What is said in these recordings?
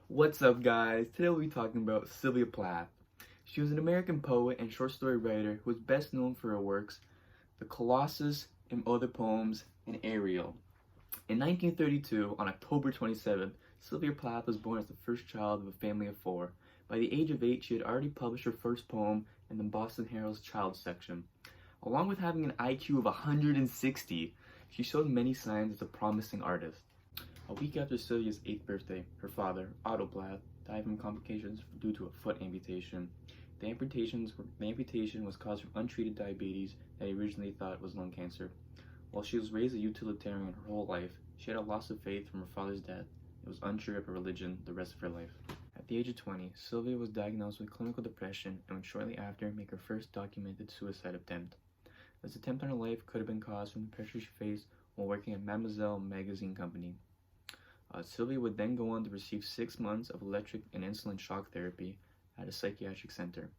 What's up, guys? Today we'll be talking about Sylvia Plath. She was an American poet and short story writer who is best known for her works The Colossus and Other Poems and Ariel. In 1932, on October 27th, Sylvia Plath was born as the first child of a family of 4. By the age of 8, she had already published her first poem in the Boston Herald's Child section. Along with having an IQ of 160, she showed many signs as a promising artist. A week after Sylvia's 8th birthday, her father, Otto Plath, died from complications due to a foot amputation. The amputation was caused from untreated diabetes that he originally thought was lung cancer. While she was raised a utilitarian her whole life, she had a loss of faith from her father's death and was unsure of her religion the rest of her life. At the age of 20, Sylvia was diagnosed with clinical depression and would shortly after make her first documented suicide attempt. This attempt on her life could have been caused from the pressure she faced while working at Mademoiselle magazine company. Sylvia would then go on to receive 6 months of electric and insulin shock therapy at a psychiatric center.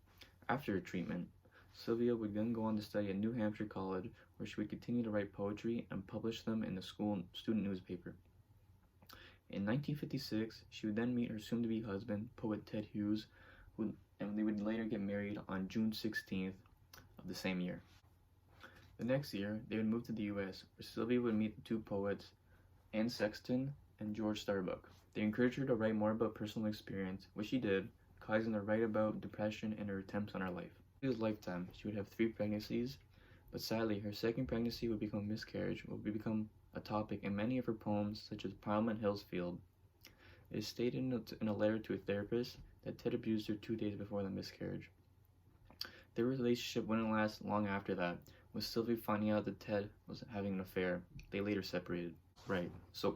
After her treatment, Sylvia would then go on to study at New Hampshire College, where she would continue to write poetry and publish them in the school student newspaper. In 1956, she would then meet her soon-to-be husband, poet Ted Hughes, and they would later get married on June 16th of the same year. The next year, they would move to the U.S., where Sylvia would meet the two poets, Anne Sexton and George Starbuck. They encouraged her to write more about personal experience, which she did, causing her to write about depression and her attempts on her life. In Sylvia's lifetime, she would have 3 pregnancies, but sadly, her second pregnancy would become miscarriage, would become a topic in many of her poems, such as Parliament Hills Field. It is stated in a letter to a therapist that Ted abused her 2 days before the miscarriage. Their relationship wouldn't last long after that, with Sylvia finding out that Ted was having an affair. They later separated. Right, so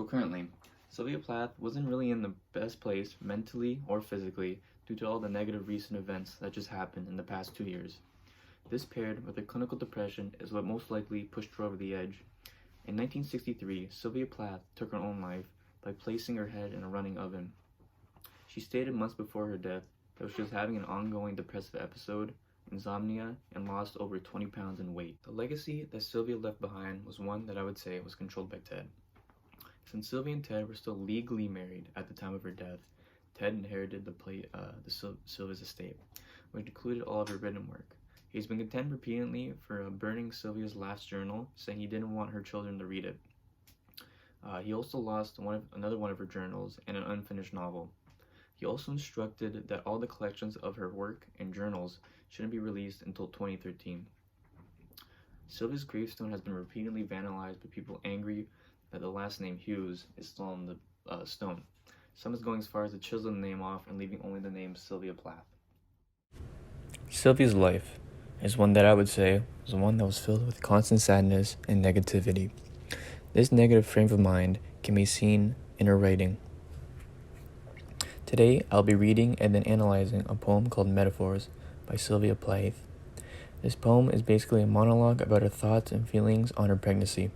currently, Sylvia Plath wasn't really in the best place mentally or physically due to all the negative recent events that just happened in the past 2 years. This paired with her clinical depression is what most likely pushed her over the edge. In 1963, Sylvia Plath took her own life by placing her head in a running oven. She stated months before her death that she was having an ongoing depressive episode, insomnia, and lost over 20 pounds in weight. The legacy that Sylvia left behind was one that I would say was controlled by Ted. Since Sylvia and Ted were still legally married at the time of her death, Ted inherited Sylvia's estate, which included all of her written work. He's been content repeatedly for burning Sylvia's last journal, saying he didn't want her children to read it. He also lost another one of her journals and an unfinished novel. He also instructed that all the collections of her work and journals shouldn't be released until 2013. Sylvia's gravestone has been repeatedly vandalized by people angry that the last name Hughes is still on the stone. Some is going as far as to chisel the name off and leaving only the name Sylvia Plath. Sylvia's life is one that I would say was one that was filled with constant sadness and negativity. This negative frame of mind can be seen in her writing. Today, I'll be reading and then analyzing a poem called Metaphors by Sylvia Plath. This poem is basically a monologue about her thoughts and feelings on her pregnancy.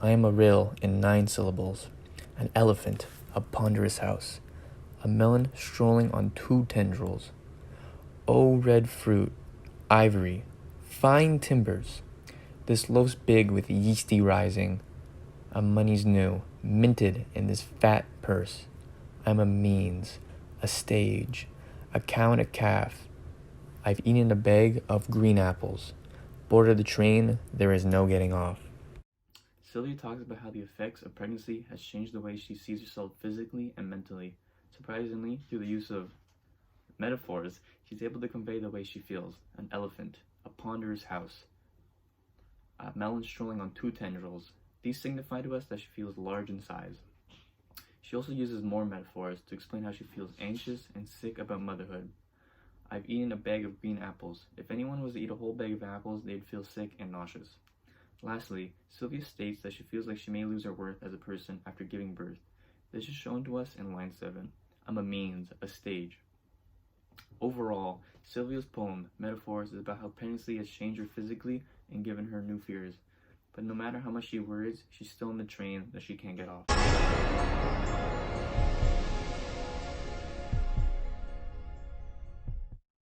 I am a rill in 9 syllables, an elephant, a ponderous house, a melon strolling on 2 tendrils. O red fruit, ivory, fine timbers, this loaf's big with yeasty rising. A money's new, minted in this fat purse. I'm a means, a stage, a cow and a calf. I've eaten a bag of green apples. Boarded the train, there is no getting off. Sylvia talks about how the effects of pregnancy has changed the way she sees herself physically and mentally. Surprisingly, through the use of metaphors, she's able to convey the way she feels. An elephant, a ponderous house, a melon strolling on 2 tendrils. These signify to us that she feels large in size. She also uses more metaphors to explain how she feels anxious and sick about motherhood. I've eaten a bag of green apples. If anyone was to eat a whole bag of apples, they'd feel sick and nauseous. Lastly, Sylvia states that she feels like she may lose her worth as a person after giving birth. This is shown to us in line 7. I'm a means, a stage. Overall, Sylvia's poem, Metaphors, is about how pregnancy has changed her physically and given her new fears. But no matter how much she worries, she's still in the train that she can't get off.